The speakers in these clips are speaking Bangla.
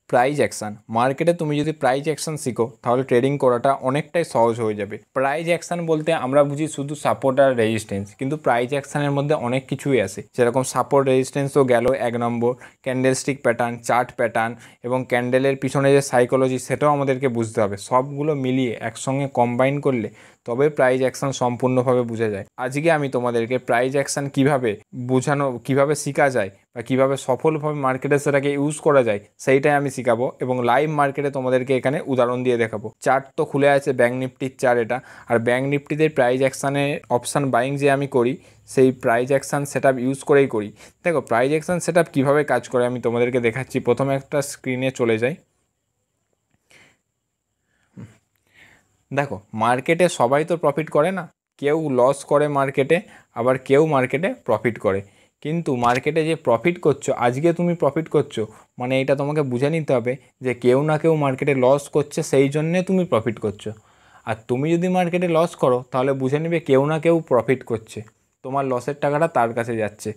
Prize action. মার্কেটে তুমি যদি প্রাইজ অ্যাকশান শিখো তাহলে ট্রেডিং করাটা অনেকটাই সহজ হয়ে যাবে। প্রাইজ অ্যাকশান বলতে আমরা বুঝি শুধু সাপোর্ট আর রেজিস্ট্যান্স, কিন্তু প্রাইজ অ্যাকশানের মধ্যে অনেক কিছুই আছে, যেরকম সাপোর্ট রেজিস্ট্যান্স তো গেল এক নম্বর, ক্যান্ডেলস্টিক প্যাটার্ন, চার্ট প্যাটার্ন এবং ক্যান্ডেলের পিছনে যে সাইকোলজি সেটাও আমাদেরকে বুঝতে হবে। সবগুলো মিলিয়ে একসঙ্গে কম্বাইন করলে তবে প্রাইজ অ্যাকশান সম্পূর্ণভাবে বোঝা যায়। আজকে আমি তোমাদেরকে প্রাইজ অ্যাকশান কীভাবে শেখা যায় বা কীভাবে সফলভাবে মার্কেটে সেটাকে ইউজ করা যায় সেইটাই আমি শেখাবো, এবং লাইভ মার্কেটে তোমাদেরকে এখানে উদাহরণ দিয়ে দেখাবো। চার্ট তো খুলে আছে ব্যাঙ্ক নিফটির চার্ট এটা, আর ব্যাঙ্ক নিফটিতে প্রাইজ অ্যাকশানে অপশান বাইং যে আমি করি সেই প্রাইজ অ্যাকশান সেটআপ ইউজ করেই করি। দেখো প্রাইজ অ্যাকশান সেটআপ কীভাবে কাজ করে আমি তোমাদেরকে দেখাচ্ছি। প্রথমে একটা স্ক্রিনে চলে যাই। দেখো মার্কেটে সবাই তো প্রফিট করে না, কেউ লস করে মার্কেটে, আবার কেউ মার্কেটে প্রফিট করে। কিন্তু মার্কেটে যে প্রফিট করছো, আজকে তুমি প্রফিট করছো মানে এটা তোমাকে বুঝে নিতে হবে যে কেউ না কেউ মার্কেটে লস করছে, সেই জন্যে তুমি প্রফিট করছো। আর তুমি যদি মার্কেটে লস করো তাহলে বুঝে নেবে কেউ না কেউ প্রফিট করছে, তোমার লসের টাকাটা তার কাছে যাচ্ছে।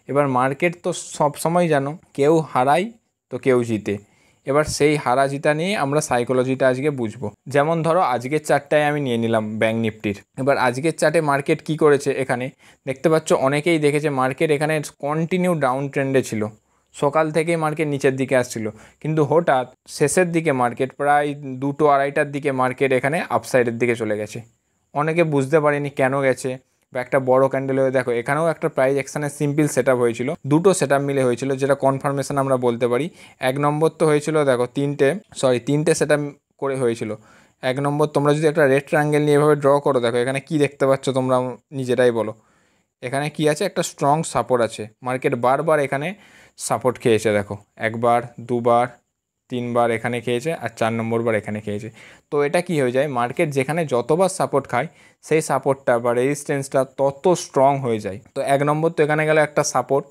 এবার মার্কেট তো সব সময় জানো কেউ হারায় তো কেউ জিতে। এবার সেই হারা জিতা নিয়ে আমরা সাইকোলজিটা আজকে বুঝবো। যেমন ধরো আজকের চার্টটায় আমি নিয়ে নিলাম ব্যাঙ্ক নিফটির। এবার আজকের চার্টে মার্কেট কি করেছে, এখানে দেখতে পাচ্ছ অনেকেই দেখেছে মার্কেট এখানে কন্টিনিউ ডাউন ট্রেন্ডে ছিল, সকাল থেকেই মার্কেট নিচের দিকে আসছিল, কিন্তু হঠাৎ শেষের দিকে মার্কেট প্রায় 2-2-2:30টার দিকে মার্কেট এখানে আপসাইডের দিকে চলে গেছে। অনেকে বুঝতে পারেনি কেন গেছে, বা একটা বড় ক্যান্ডেল হয়ে দেখো এখানেও একটা প্রাইজ অ্যাকশানের সিম্পল সেটআপ হয়েছিল, দুটো সেটআপ মিলে হয়েছিল, যেটা কনফার্মেশন আমরা বলতে পারি। এক নম্বর তো হয়েছিল দেখো তিনটে সেটআপ করে হয়েছিল। এক নম্বর তোমরা যদি একটা রেড ট্রায়াঙ্গেল নিয়ে এভাবে ড্র করো, দেখো এখানে কি দেখতে পাচ্ছ তোমরা নিজেরাই বলো। এখানে কি আছে, একটা স্ট্রং সাপোর্ট আছে, মার্কেট বারবার এখানে সাপোর্ট খেয়েছে, দেখো একবার, দুবার, তিনবার এখানে খেয়েছে, আর 4 নম্বর বার এখানে খেয়েছে। তো এটা কি হয়ে যায়, মার্কেট যেখানে যতবার সাপোর্ট খায় সেই সাপোর্টটা বা রেজিস্ট্যান্সটা তত স্ট্রং হয়ে যায়। তো এক নম্বর তো এখানে গেল একটা সাপোর্ট।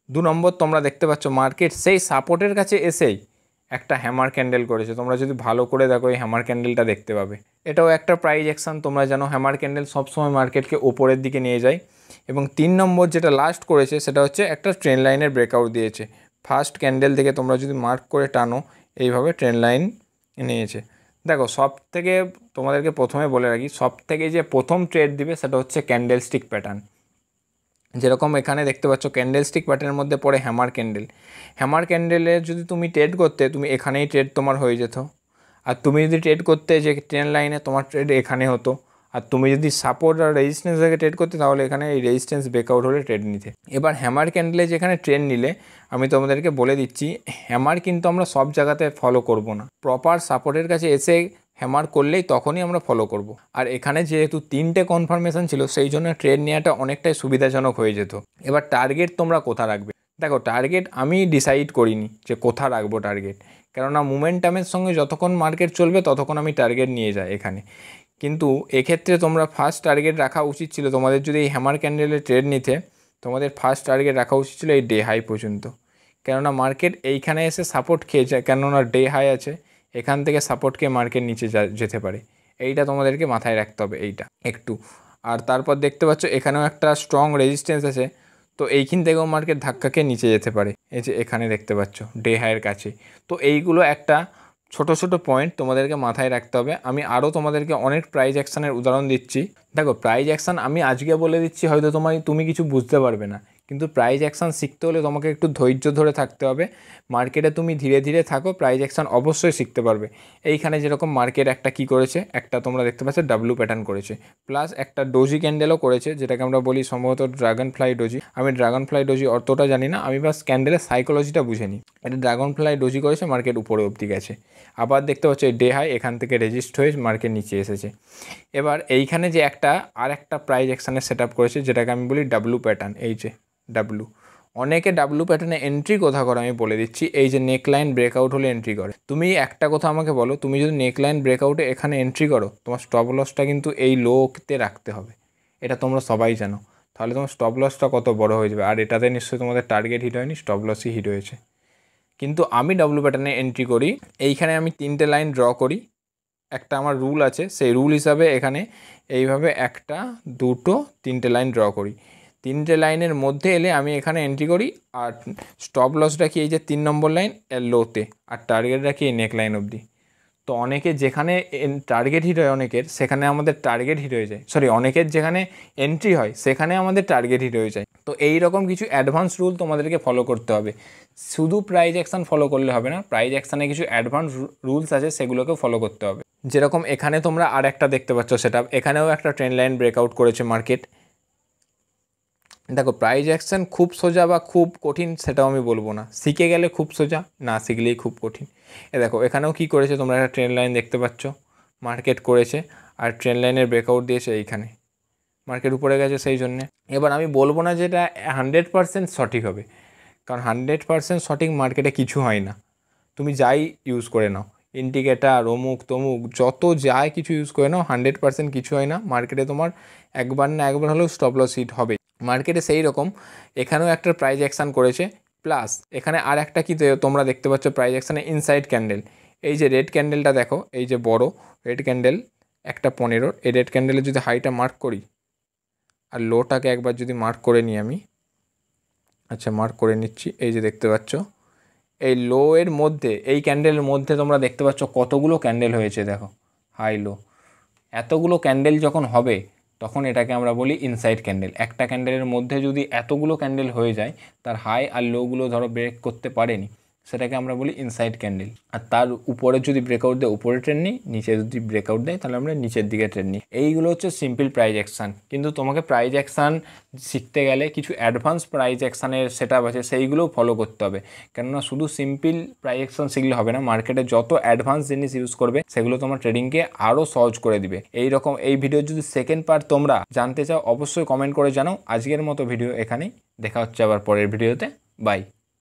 2 নম্বর তোমরা দেখতে পাচ্ছ মার্কেট সেই সাপোর্টের কাছে এসেই একটা হ্যামার ক্যান্ডেল করেছে। তোমরা যদি ভালো করে দেখো এই হ্যামার ক্যান্ডেলটা দেখতে পাবে, এটাও একটা প্রাইজ অ্যাকশান। তোমরা জানো হ্যামার ক্যান্ডেল সবসময় মার্কেটকে ওপরের দিকে নিয়ে যায়। এবং 3 নম্বর যেটা লাস্ট করেছে সেটা হচ্ছে একটা ট্রেন্ড লাইনের ব্রেকআউট দিয়েছে। ফার্স্ট ক্যান্ডেল থেকে তোমরা যদি মার্ক করে টানো এইভাবে ট্রেন্ড লাইন নিয়েছে। দেখো সব থেকে তোমাদেরকে প্রথমে বলে রাখি, সব থেকে যে প্রথম ট্রেড দিবে সেটা হচ্ছে ক্যান্ডেলস্টিক প্যাটার্ন। যেরকম এখানে দেখতে পাচ্ছ ক্যান্ডেলস্টিক প্যাটার্নের মধ্যে পড়ে হ্যামার ক্যান্ডেল। হ্যামার ক্যান্ডেলে যদি তুমি ট্রেড করতে, তুমি এখানেই ট্রেড তোমার হয়ে যেত। আর তুমি যদি ট্রেড করতে যে ট্রেন্ড লাইনে, তোমার ট্রেড এখানে হতো। আর তুমি যদি সাপোর্ট আর রেজিস্ট্যান্স থেকে ট্রেড করতে, তাহলে এখানে এই রেজিস্ট্যান্স ব্রেকআউট হলে ট্রেড নিতে। এবার হ্যামার ক্যান্ডেলে যেখানে ট্রেন্ড নিলে, আমি তোমাদেরকে বলে দিচ্ছি হ্যামার কিন্তু আমরা সব জায়গাতে ফলো করব না, প্রপার সাপোর্টের কাছে এসে হ্যামার করলেই তখনই আমরা ফলো করব। আর এখানে যেহেতু 3টে কনফার্মেশন ছিল, সেই জন্য ট্রেড নেওয়াটা অনেকটাই সুবিধাজনক হয়ে যেত। এবার টার্গেট তোমরা কোথা রাখবে, দেখো টার্গেট আমি ডিসাইড করিনি যে কোথা রাখবো টার্গেট, কেননা মোমেন্টামের সঙ্গে যতক্ষণ মার্কেট চলবে ততক্ষণ আমি টার্গেট নিয়ে যাই এখানে। কিন্তু এক্ষেত্রে তোমরা ফার্স্ট টার্গেট রাখা উচিত ছিল তোমাদের, যদি এই হ্যামার ক্যান্ডেলের ট্রেড নিতে তোমাদের ফার্স্ট টার্গেট রাখা উচিত ছিল এই ডে হাই পর্যন্ত। কেননা মার্কেট এইখানে এসে সাপোর্ট খেয়ে যায়, কেননা ডে হাই আছে, এখান থেকে সাপোর্ট খেয়ে মার্কেট নিচে যেতে পারে। এইটা তোমাদেরকে মাথায় রাখতে হবে এইটা একটু। আর তারপর দেখতে পাচ্ছ এখানেও একটা স্ট্রং রেজিস্ট্যান্স আছে, তো এইখান থেকেও মার্কেট ধাক্কা খেয়ে নিচে যেতে পারে। এই যে এখানে দেখতে পাচ্ছ ডে হাইয়ের কাছে। তো এইগুলো একটা ছোট ছোট পয়েন্ট তোমাদেরকে মাথায় রাখতে হবে। আমি আরও তোমাদেরকে অনেক প্রাইজ অ্যাকশানের উদাহরণ দিচ্ছি। দেখো প্রাইজ অ্যাকশান আমি আজকে বলে দিচ্ছি, হয়তো তুমি কিছু বুঝতে পারবে না, কিন্তু প্রাইজ অ্যাকশান শিখতে হলে তোমাকে একটু ধৈর্য ধরে থাকতে হবে। মার্কেটে তুমি ধীরে ধীরে থাকো, প্রাইজ অ্যাকশান অবশ্যই শিখতে পারবে। এইখানে যেরকম মার্কেট একটা কি করেছে, একটা তোমরা দেখতে পাচ্ছ ডাব্লু প্যাটার্ন করেছে, প্লাস একটা ডোজি ক্যান্ডেলও করেছে, যেটাকে আমরা বলি সম্ভবত ড্রাগন ফ্লাই ডোজি। আমি ড্রাগন ফ্লাই ডোজি অতটা জানি না, আমি বাস ক্যান্ডেলের সাইকোলজিটা বুঝে নিই। এটা ড্রাগন ফ্লাই ডোজি করেছে, মার্কেট উপরে অবধি গেছে। আবার দেখতে পাচ্ছ ডে হাই এখান থেকে রেজিস্ট হয়ে মার্কেট নিচে এসেছে। এবার এইখানে যে আর একটা প্রাইজ অ্যাকশানের সেট আপ করেছে, যেটাকে আমি বলি ডাব্লু প্যাটার্ন। এই যে ডাব্লু, অনেকে ডাব্লু প্যাটার্নে এন্ট্রি কোথা করে আমি বলে দিচ্ছি। এই যে নেকলাইন ব্রেকআউট হলে এন্ট্রি করে। তুমি একটা কথা আমাকে বলো, তুমি যদি নেকলাইন ব্রেকআউটে এখানে এন্ট্রি করো, তোমার স্টপ লসটা কিন্তু এই লোতে রাখতে হবে, এটা তোমরা সবাই জানো। তাহলে তোমার স্টপ লসটা কত বড় হয়ে যাবে। আর এটাতে নিশ্চয়ই তোমাদের টার্গেট হিট হয়নি, স্টপ লসই হিট হয়েছে। কিন্তু আমি ডাব্লু প্যাটার্নে এন্ট্রি করি, এইখানে আমি 3টে লাইন ড্র করি। একটা আমার রুল আছে, সেই রুল হিসাবে এখানে এইভাবে 1, 2, 3টে লাইন ড্র করি। তিনটে লাইনের মধ্যে এলে আমি এখানে এন্ট্রি করি, আর স্টপ লস রাখি এই যে 3 নম্বর লাইন এর লোতে, আর টার্গেট রাখি এই নেক লাইন অবধি। তো অনেকে যেখানে টার্গেট হিট হয় অনেকের, সেখানে আমাদের টার্গেট হিট হয়ে যায়, সরি অনেকের যেখানে এন্ট্রি হয় সেখানে আমাদের টার্গেট হিট হয়ে যায়। তো এই রকম কিছু অ্যাডভান্স রুল তোমাদেরকে ফলো করতে হবে, শুধু প্রাইস অ্যাকশান ফলো করলে হবে না, প্রাইস অ্যাকশানে কিছু অ্যাডভান্স রুলস আছে সেগুলোকেও ফলো করতে হবে। যেরকম এখানে তোমরা আর একটা দেখতে পাচ্ছ সেটা, এখানেও একটা ট্রেন্ড লাইন ব্রেকআউট করেছে মার্কেট। দেখো প্রাইস অ্যাকশান খুব সোজা বা খুব কঠিন সেটাও আমি বলবো না, শিখে গেলে খুব সোজা, না শিখলেই খুব কঠিন। দেখো এখানেও কি করেছে, তোমরা একটা ট্রেন্ড লাইন দেখতে পাচ্ছ, মার্কেট করেছে আর ট্রেন্ড লাইনের ব্রেকআউট দিয়েছে এইখানে, মার্কেট উপরে গেছে সেই জন্যে। এবার আমি বলবো না যে এটা 100% সঠিক হবে, কারণ 100% সঠিক মার্কেটে কিছু হয় না, তুমি যাই ইউজ করে নাও, ইন্ডিকেটার অমুক তমুক যত যাই কিছু ইউজ করে নাও, 100% কিছু হয় না মার্কেটে। তোমার একবার না একবার হলেও স্টপ লস হিট হবে মার্কেটে। সেই রকম এখানেও একটা প্রাইস অ্যাকশান করেছে, প্লাস এখানে আর একটা কি তোমরা দেখতে পাচ্ছ প্রাইস অ্যাকশানে ইনসাইড ক্যান্ডেল, এই যে রেড ক্যান্ডেলটা দেখো, এই যে বড় রেড ক্যান্ডেল 1:15, এই রেড ক্যান্ডেলে যদি হাইটা মার্ক করি আর লোটাকে একবার যদি মার্ক করে নিই আমি, আচ্ছা মার্ক করে নিচ্ছি, এই যে দেখতে পাচ্ছ এই লো এর মধ্যে, এই ক্যান্ডেলের মধ্যে তোমরা দেখতে পাচ্ছ কতগুলো ক্যান্ডেল হয়েছে, দেখো হাই লো, এতগুলো ক্যান্ডেল যখন হবে তখন এটাকে আমরা বলি ইনসাইড ক্যান্ডেল। একটা ক্যান্ডেলের মধ্যে যদি এতগুলো ক্যান্ডেল হয়ে যায়, তার হাই আর লোগুলো ধরো ব্রেক করতে পারেনি, সেটাকে আমরা বলি ইনসাইড ক্যান্ডেল। আর তার উপরে যদি ব্রেকআউট দেয় উপরে ট্রেন্ড নিই, নিচে যদি ব্রেকআউট দেয় তাহলে আমরা নিচের দিকে ট্রেন্ড নিই। এইগুলো হচ্ছে সিম্পল প্রাইস অ্যাকশান। কিন্তু তোমাকে প্রাইস অ্যাকশান শিখতে গেলে কিছু অ্যাডভান্স প্রাইস অ্যাকশানের সেটআপ আছে, সেইগুলোও ফলো করতে হবে, কেননা শুধু সিম্পল প্রাইস অ্যাকশান শিখলে হবে না, মার্কেটে যত অ্যাডভান্স জিনিস ইউজ করবে সেগুলো তোমার ট্রেডিংকে আরও সহজ করে দিবে। এইরকম এই ভিডিওর যদি সেকেন্ড পার্ট তোমরা জানতে চাও অবশ্যই কমেন্ট করে জানাও। আজকের মতো ভিডিও এখানেই, দেখা হচ্ছে আবার পরের ভিডিওতে, বাই।